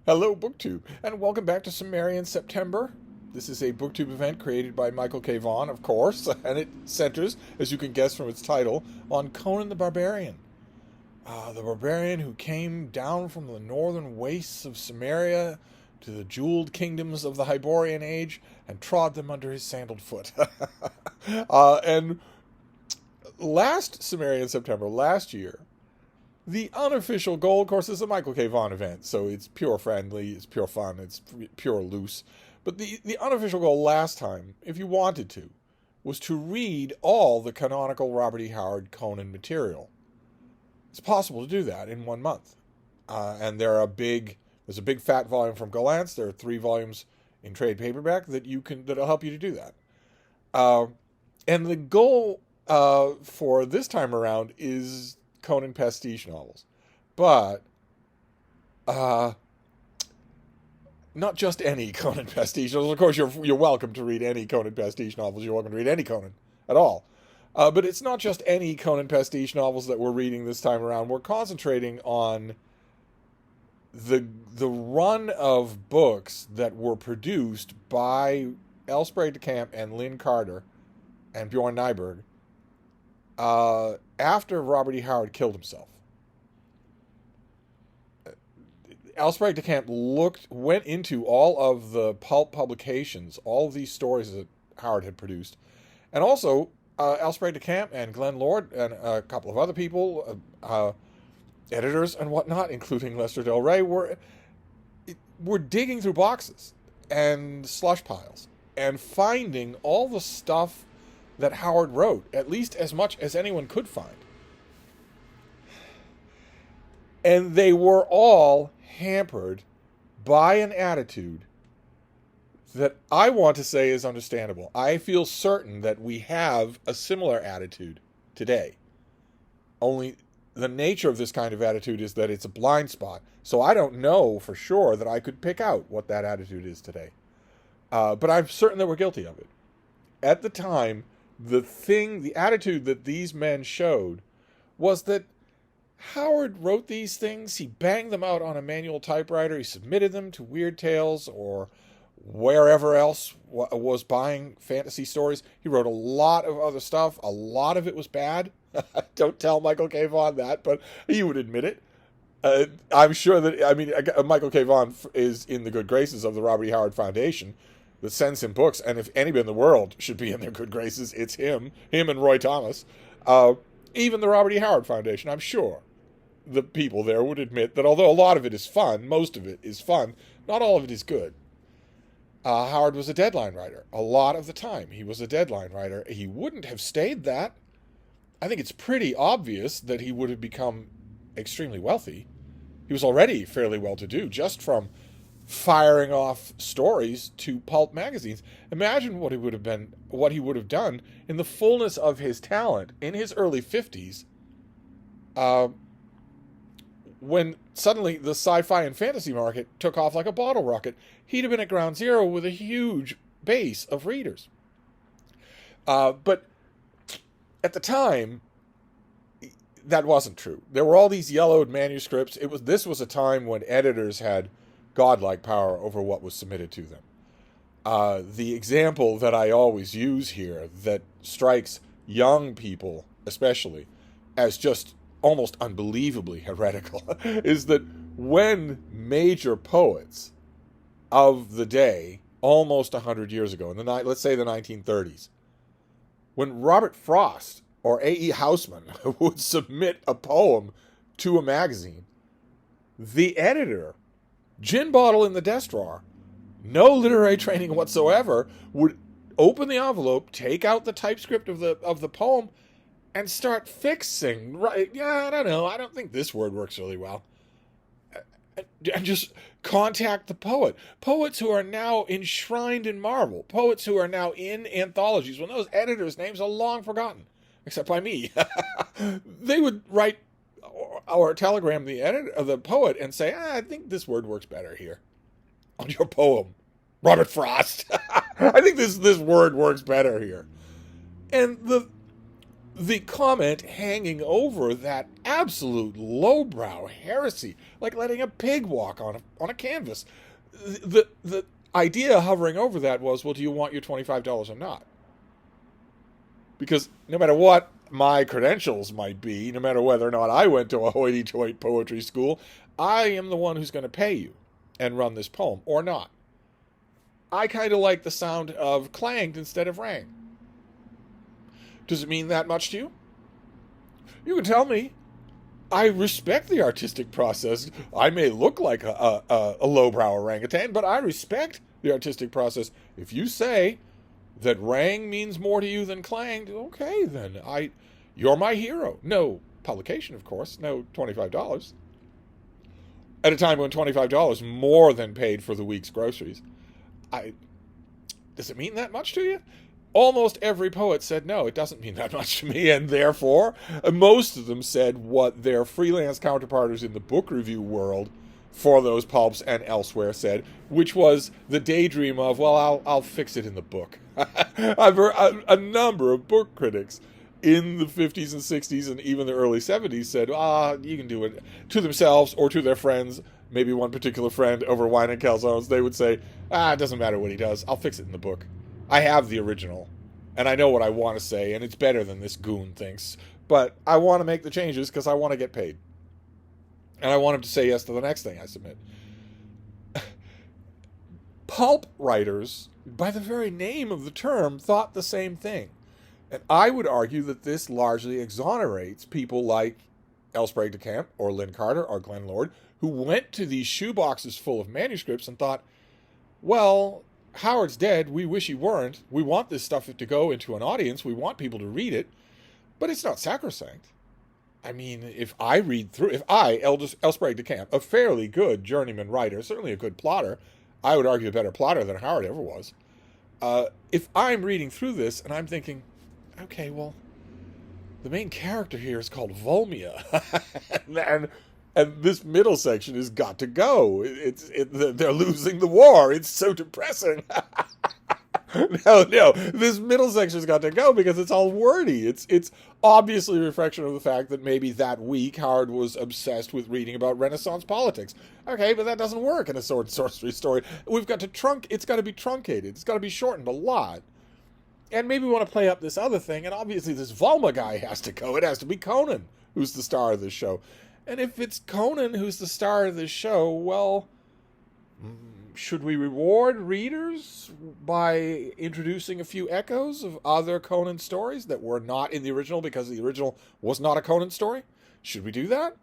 Hello, BookTube, and welcome back to Cimmerian September. This is a BookTube event created by Michael K. Vaughan, of course, and it centers, as you can guess from its title, on Conan the Barbarian. The barbarian who came down from the northern wastes of Cimmeria to the jeweled kingdoms of the Hyborian Age and trod them under his sandaled foot. And last Cimmerian September, last year, the unofficial goal, of course, is a Michael K. Vaughan event, so it's pure friendly, it's pure fun, it's pure loose. But the unofficial goal last time, if you wanted to, was to read all the canonical Robert E. Howard Conan material. It's possible to do that in 1 month. And there's a big fat volume from Gollancz. There are 3 volumes in trade paperback that'll help you to do that. And the goal for this time around is Conan pastiche novels, but not just any Conan pastiche novels. Of course, you're welcome to read any Conan pastiche novels. You're welcome to read any Conan at all. But it's not just any Conan pastiche novels that we're reading this time around. We're concentrating on the run of books that were produced by L. Sprague de Camp and Lynn Carter and Bjorn Nyberg after Robert E. Howard killed himself. L. Sprague de Camp went into all of the Pulp publications, all of these stories that Howard had produced, and also L. Sprague de Camp and Glenn Lord and a couple of other people, editors and whatnot, including Lester Del Rey, were digging through boxes and slush piles and finding all the stuff that Howard wrote, at least as much as anyone could find. And they were all hampered by an attitude that I want to say is understandable. I feel certain that we have a similar attitude today. Only the nature of this kind of attitude is that it's a blind spot. So I don't know for sure that I could pick out what that attitude is today. But I'm certain that we're guilty of it. At the time, the attitude that these men showed was that Howard wrote these things, he banged them out on a manual typewriter, he submitted them to Weird Tales or wherever else was buying fantasy stories. He wrote a lot of other stuff. A lot of it was bad. Don't tell Michael K. Vaughan that, but he would admit it. I'm sure that, Michael K. Vaughan is in the good graces of the Robert E. Howard Foundation that sends him books, and if anybody in the world should be in their good graces, it's him and Roy Thomas. Even the Robert E. Howard Foundation, I'm sure the people there would admit that although a lot of it is fun, most of it is fun, not all of it is good. Howard was a deadline writer. A lot of the time, he was a deadline writer. He wouldn't have stayed that. I think it's pretty obvious that he would have become extremely wealthy. He was already fairly well-to-do just from firing off stories to pulp magazines. Imagine what he would have done in the fullness of his talent in his early 50s, when suddenly the sci-fi and fantasy market took off like a bottle rocket. He'd have been at ground zero with a huge base of readers. But at the time, that wasn't true. There were all these yellowed manuscripts. This was a time when editors had godlike power over what was submitted to them. The example that I always use here that strikes young people especially as just almost unbelievably heretical is that when major poets of the day, almost 100 years ago, let's say the 1930s, when Robert Frost or A.E. Housman would submit a poem to a magazine, the editor, gin bottle in the desk drawer, no literary training whatsoever, would open the envelope, take out the typescript of the poem, and start fixing. Right? Yeah, I don't know. I don't think this word works really well. And just contact the poet. Poets who are now enshrined in marble. Poets who are now in anthologies. When those editors' names are long forgotten, except by me. They would write or telegram the poet and say, I think this word works better here on your poem, Robert Frost. I think this word works better here. And the comment hanging over that absolute lowbrow heresy, like letting a pig walk on a canvas. The idea hovering over that was, well, do you want your $25 or not? Because no matter what my credentials might be, no matter whether or not I went to a hoity-toity poetry school, I am the one who's going to pay you and run this poem, or not. I kind of like the sound of clanged instead of rang. Does it mean that much to you? You can tell me. I respect the artistic process. I may look like a lowbrow orangutan, but I respect the artistic process. If you say that rang means more to you than clanged, okay, then you're my hero. No publication, of course. No $25. At a time when $25 more than paid for the week's groceries. Does it mean that much to you? Almost every poet said, no, it doesn't mean that much to me, and therefore, most of them said what their freelance counterparts in the book review world for those pulps and elsewhere said, which was the daydream of, well, I'll fix it in the book. I've heard a number of book critics in the 50s and 60s and even the early 70s said, you can do it to themselves or to their friends. Maybe one particular friend over wine and calzones, they would say, it doesn't matter what he does. I'll fix it in the book. I have the original, and I know what I want to say, and it's better than this goon thinks. But I want to make the changes because I want to get paid. And I want him to say yes to the next thing I submit. Pulp writers, by the very name of the term, thought the same thing. And I would argue that this largely exonerates people like L. Sprague de Camp or Lynn Carter or Glenn Lord, who went to these shoeboxes full of manuscripts and thought, well, Howard's dead. We wish he weren't. We want this stuff to go into an audience. We want people to read it. But it's not sacrosanct. I mean, if L. Sprague de Camp, a fairly good journeyman writer, certainly a good plotter, I would argue a better plotter than Howard ever was, if I'm reading through this and I'm thinking, okay, well, the main character here is called Volmia, and this middle section has got to go. They're losing the war. It's so depressing. No, this middle section's got to go because it's all wordy. It's obviously a reflection of the fact that maybe that week Howard was obsessed with reading about Renaissance politics. Okay, but that doesn't work in a sword sorcery story. It's got to be truncated. It's got to be shortened a lot. And maybe we want to play up this other thing, and obviously this Volma guy has to go. It has to be Conan, who's the star of this show. And if it's Conan who's the star of this show, well, should we reward readers by introducing a few echoes of other Conan stories that were not in the original because the original was not a Conan story? Should we do that?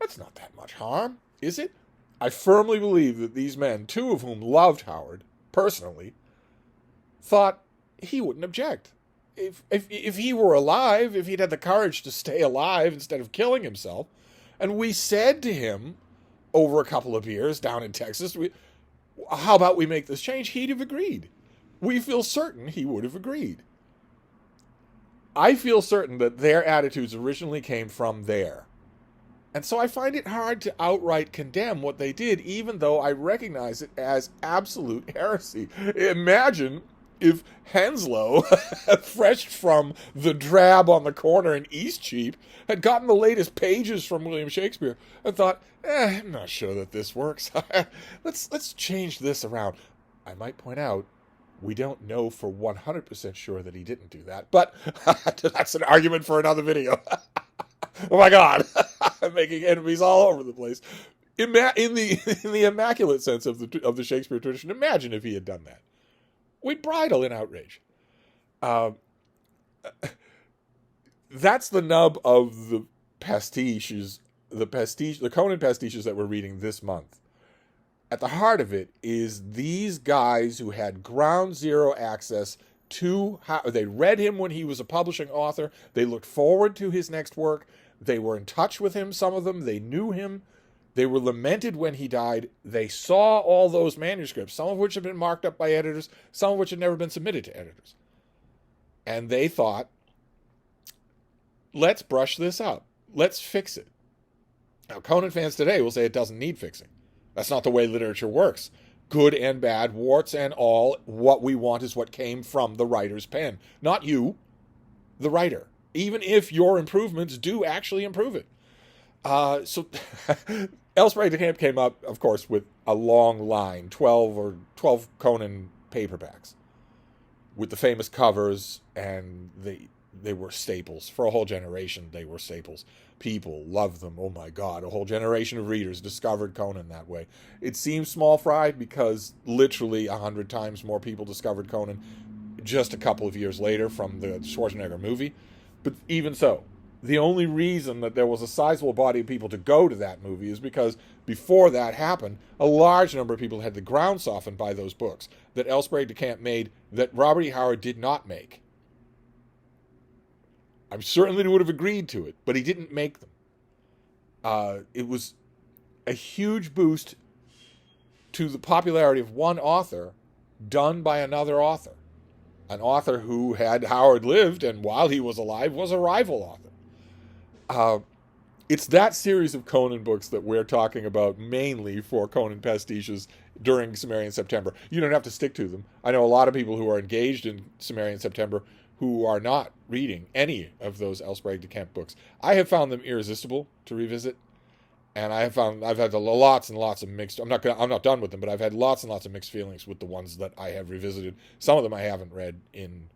That's not that much harm, is it? I firmly believe that these men, two of whom loved Howard, personally, thought he wouldn't object. If he were alive, if he'd had the courage to stay alive instead of killing himself, and we said to him over a couple of years down in Texas, how about we make this change? He'd have agreed. We feel certain he would have agreed. I feel certain that their attitudes originally came from there. And so I find it hard to outright condemn what they did, even though I recognize it as absolute heresy. Imagine if Henslow, fresh from the drab on the corner in Eastcheap, had gotten the latest pages from William Shakespeare and thought, I'm not sure that this works. Let's change this around. I might point out, we don't know for 100% sure that he didn't do that, but that's an argument for another video. Oh my God, I'm making enemies all over the place. In the immaculate sense of the Shakespeare tradition, imagine if he had done that. We'd bridle in outrage. That's the nub of the pastiches, the Conan pastiches that we're reading this month. At the heart of it is these guys who had ground zero access to how they read him when he was a publishing author. They looked forward to his next work. They were in touch with him, some of them. They knew him. They were lamented when he died. They saw all those manuscripts, some of which had been marked up by editors, some of which had never been submitted to editors. And they thought, let's brush this up. Let's fix it. Now, Conan fans today will say it doesn't need fixing. That's not the way literature works. Good and bad, warts and all, what we want is what came from the writer's pen. Not you, the writer. even if your improvements do actually improve it. So L. Sprague de Camp came up, of course, with a long line, 12 Conan paperbacks with the famous covers, and they were staples. For a whole generation, they were staples. People loved them. Oh my God, a whole generation of readers discovered Conan that way. It seems small fry because literally 100 times more people discovered Conan just a couple of years later from the Schwarzenegger movie. But even so, the only reason that there was a sizable body of people to go to that movie is because before that happened, a large number of people had the ground softened by those books that L. Sprague de Camp made that Robert E. Howard did not make. I certainly would have agreed to it, but he didn't make them. It was a huge boost to the popularity of one author done by another author. An author who, had Howard lived and while he was alive, was a rival author. It's that series of Conan books that we're talking about mainly for Conan pastiches during Cimmerian September. You don't have to stick to them. I know a lot of people who are engaged in Cimmerian September who are not reading any of those L. Sprague de Camp books. I have found them irresistible to revisit, and I've had lots and lots of mixed. I'm not done with them, but I've had lots and lots of mixed feelings with the ones that I have revisited. Some of them I haven't read in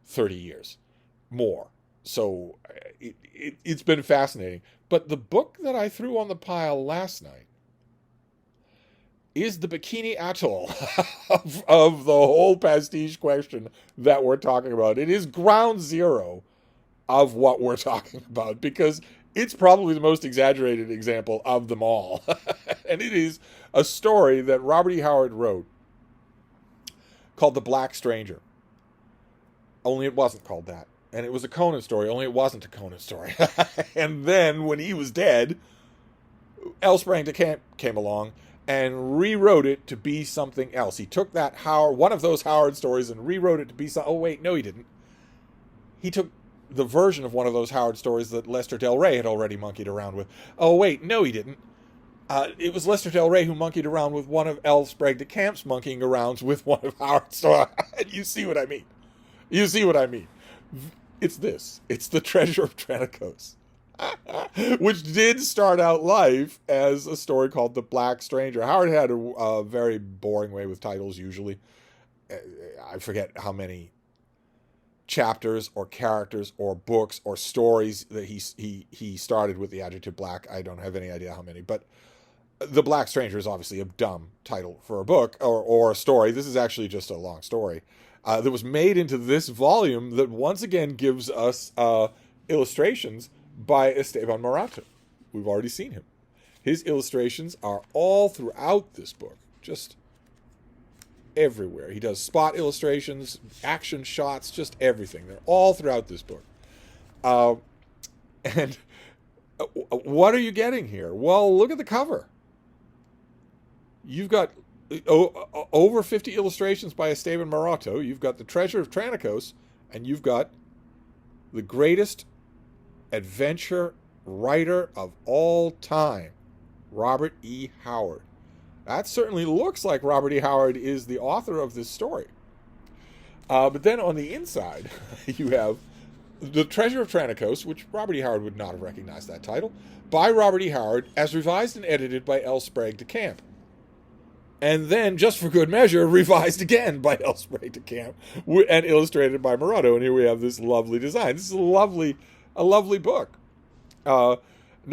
30 years, more. So it's been fascinating. But the book that I threw on the pile last night is the Bikini Atoll of the whole pastiche question that we're talking about. It is ground zero of what we're talking about because it's probably the most exaggerated example of them all. And it is a story that Robert E. Howard wrote called The Black Stranger. Only it wasn't called that. And it was a Conan story, only it wasn't a Conan story. And then, when he was dead, L. Sprague de Camp came along and rewrote it to be something else. He took that one of those Howard stories and rewrote it to be something. Oh, wait, no, he didn't. He took the version of one of those Howard stories that Lester Del Rey had already monkeyed around with. Oh, wait, no, he didn't. It was Lester Del Rey who monkeyed around with one of L. Sprague de Camp's monkeying arounds with one of Howard's stories. You see what I mean. You see what I mean. It's this. It's the Treasure of Tranicos, which did start out life as a story called The Black Stranger. Howard had a very boring way with titles, usually. I forget how many chapters or characters or books or stories that he started with the adjective black. I don't have any idea how many, but The Black Stranger is obviously a dumb title for a book or a story. This is actually just a long story that was made into this volume that once again gives us illustrations by Esteban Morato. We've already seen him. His illustrations are all throughout this book, just everywhere. He does spot illustrations, action shots, just everything. They're all throughout this book. And what are you getting here? Well, look at the cover. You've got over 50 illustrations by Esteban Morato. You've got the Treasure of Tranicos, and you've got the greatest adventure writer of all time, Robert E. Howard. That certainly looks like Robert E. Howard is the author of this story. But then on the inside, you have The Treasure of Tranicos, which Robert E. Howard would not have recognized that title, by Robert E. Howard, as revised and edited by L. Sprague de Camp. And then, just for good measure, revised again by L. Sprague de Camp and illustrated by Morato. And here we have this lovely design. This is a lovely book. No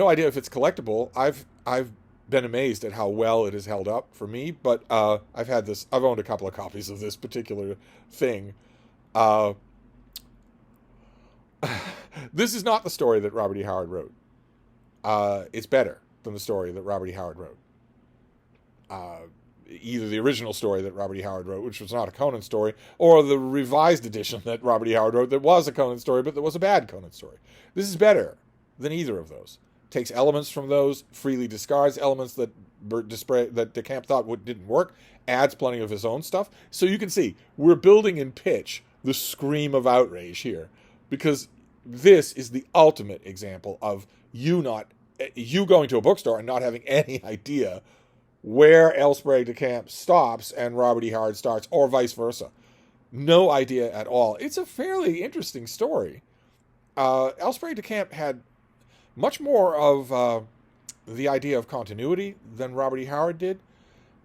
idea if it's collectible. I've been amazed at how well it has held up for me, but I've owned a couple of copies of this particular thing. This is not the story that Robert E. Howard wrote. It's better than the story that Robert E. Howard wrote. Either the original story that Robert E. Howard wrote, which was not a Conan story, or the revised edition that Robert E. Howard wrote that was a Conan story, but that was a bad Conan story. This is better than either of those. Takes elements from those, freely discards elements that de Camp thought didn't work, adds plenty of his own stuff. So you can see, we're building in pitch the scream of outrage here, because this is the ultimate example of you going to a bookstore and not having any idea where L. Sprague de Camp stops and Robert E. Howard starts, or vice versa. No idea at all. It's a fairly interesting story. Elsbreg de Camp had much more of the idea of continuity than Robert E. Howard did.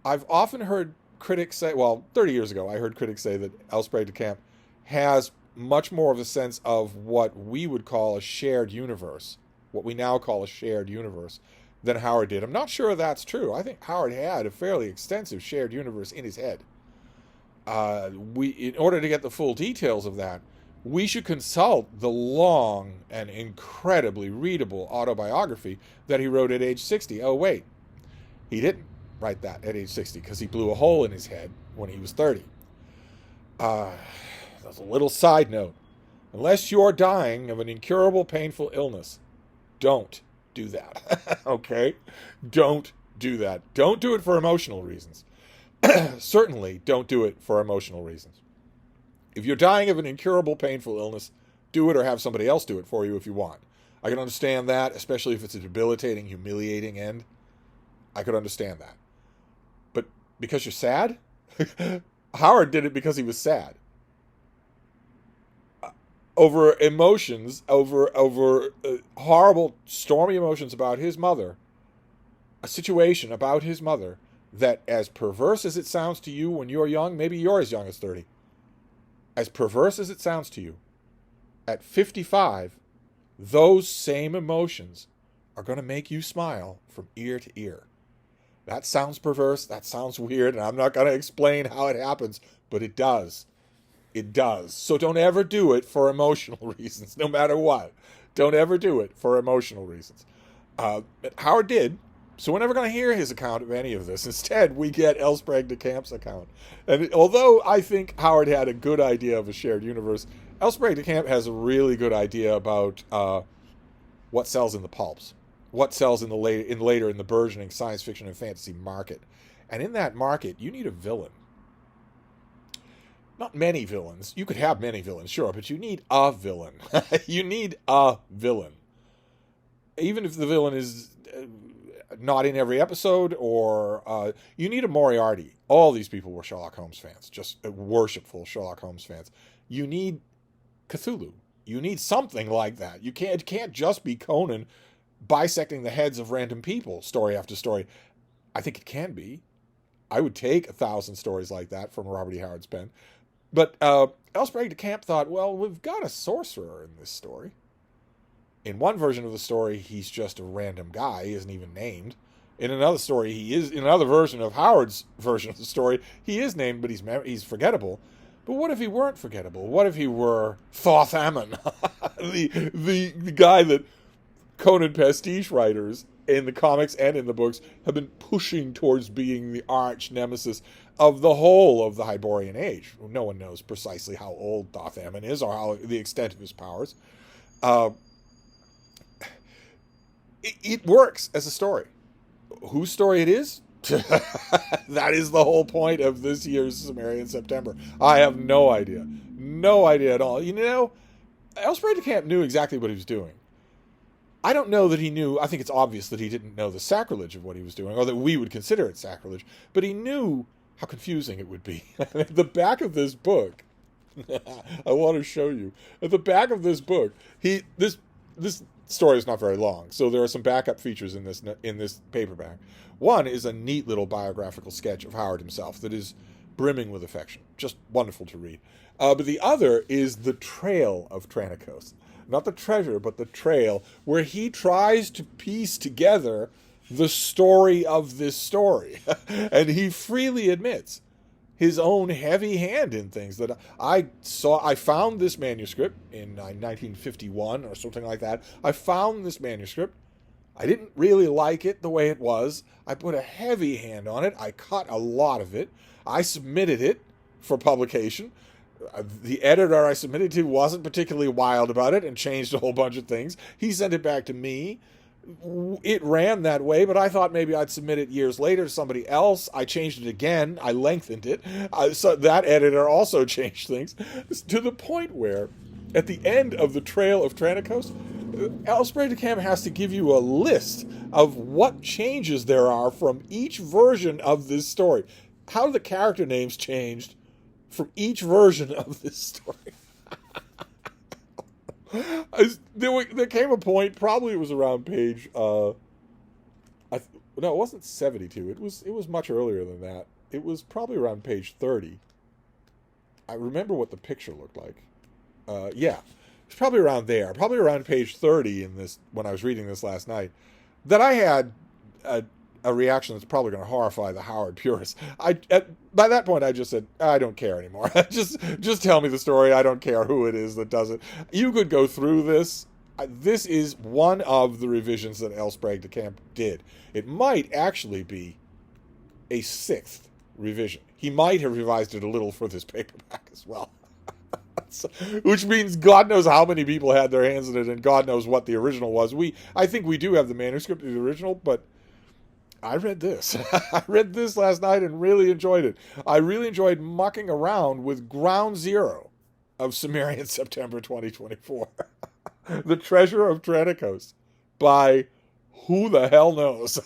I've often heard critics say, well, 30 years ago, I heard critics say that Elsbreg de Camp has much more of a sense of what we would call a shared universe, what we now call a shared universe, than Howard did. I'm not sure that's true. I think Howard had a fairly extensive shared universe in his head. In order to get the full details of that, we should consult the long and incredibly readable autobiography that he wrote at age 60. Oh, wait, he didn't write that at age 60 because he blew a hole in his head when he was 30. That's a little side note. Unless you're dying of an incurable, painful illness, don't do that. Okay? Don't do that. Don't do it for emotional reasons. Certainly don't do it for emotional reasons. If you're dying of an incurable, painful illness, do it or have somebody else do it for you if you want. I can understand that, especially if it's a debilitating, humiliating end. I could understand that. But because you're sad? Howard did it because he was sad. Over emotions, over horrible, stormy emotions about his mother, a situation about his mother that, as perverse as it sounds to you when you're young, maybe you're as young as 30, as perverse as it sounds to you, at 55, those same emotions are going to make you smile from ear to ear. That sounds perverse, that sounds weird, and I'm not going to explain how it happens, but it does. It does. So don't ever do it for emotional reasons, no matter what. Don't ever do it for emotional reasons. Howard did, so we're never going to hear his account of any of this. Instead, we get Elsbreg de Camp's account. And although I think Howard had a good idea of a shared universe, Elsbreg de Camp has a really good idea about what sells in the pulps, what sells in the burgeoning science fiction and fantasy market. And in that market, you need a villain. Not many villains. You could have many villains, sure, but you need a villain. You need a villain. Even if the villain is not in every episode, or you need a Moriarty. All these people were Sherlock Holmes fans, just worshipful Sherlock Holmes fans. You need Cthulhu. You need something like that. It can't just be Conan bisecting the heads of random people, story after story. I think it can be. I would take 1,000 stories like that from Robert E. Howard's pen. But Elsbreg de Camp thought, well, we've got a sorcerer in this story. In one version of the story, he's just a random guy. He isn't even named. In another story, in another version of Howard's version of the story, he is named, but he's forgettable. But what if he weren't forgettable? What if he were Thothamon, the guy that Conan pastiche writers in the comics and in the books have been pushing towards being the arch nemesis of the whole of the Hyborian Age. No one knows precisely how old Thothamon is or how the extent of his powers. It works as a story. Whose story it is? That is the whole point of this year's Cimmerian September. I have no idea. No idea at all. You know, Elsbreg de Camp knew exactly what he was doing. I don't know that he knew. I think it's obvious that he didn't know the sacrilege of what he was doing, or that we would consider it sacrilege, but he knew how confusing it would be. At the back of this book, I want to show you. At the back of this book, this story is not very long, so there are some backup features in this paperback. One is a neat little biographical sketch of Howard himself that is brimming with affection, just wonderful to read. But the other is the Trail of Tranicos. Not the treasure, but the trail, where he tries to piece together the story of this story. And he freely admits his own heavy hand in things. That I found this manuscript in 1951 or something like that. I found this manuscript. I didn't really like it the way it was. I put a heavy hand on it. I cut a lot of it. I submitted it for publication. The editor I submitted to wasn't particularly wild about it and changed a whole bunch of things. He sent it back to me. It ran that way, but I thought maybe I'd submit it years later to somebody else. I changed it again. I lengthened it. So that editor also changed things to the point where at the end of the Trail of Tranicos, Elsbreg de Camp has to give you a list of what changes there are from each version of this story. How the character names changed from each version of this story. There came a point, probably it was around page, no, it wasn't 72. It was much earlier than that. It was probably around page 30. I remember what the picture looked like. Yeah, it's probably around there, probably around page 30 in this, when I was reading this last night, that I had a reaction that's probably going to horrify the Howard purists. By that point, I just said, I don't care anymore. just tell me the story. I don't care who it is that does it. You could go through this. This is one of the revisions that L. Sprague de Camp did. It might actually be a sixth revision. He might have revised it a little for this paperback as well. So, which means God knows how many people had their hands in it, and God knows what the original was. I think we do have the manuscript of the original, but I read this. I read this last night and really enjoyed it. I really enjoyed mucking around with Ground Zero of Cimmerian September 2024. The Treasure of Tranicos by who the hell knows.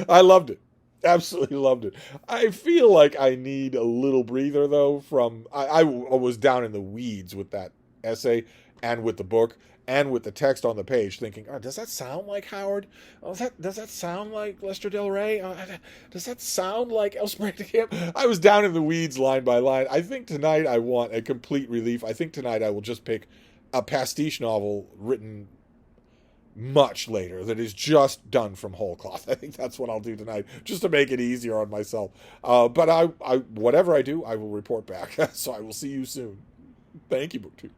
I loved it. Absolutely loved it. I feel like I need a little breather, though, from... I was down in the weeds with that essay and with the book and with the text on the page, thinking, oh, does that sound like Howard? Oh, does that sound like Lester Del Rey? Does that sound like El Sprague de Camp? I was down in the weeds line by line. I think tonight I want a complete relief. I think tonight I will just pick a pastiche novel written much later that is just done from whole cloth. I think that's what I'll do tonight, just to make it easier on myself. But I whatever I do, I will report back. So I will see you soon. Thank you, BookTube.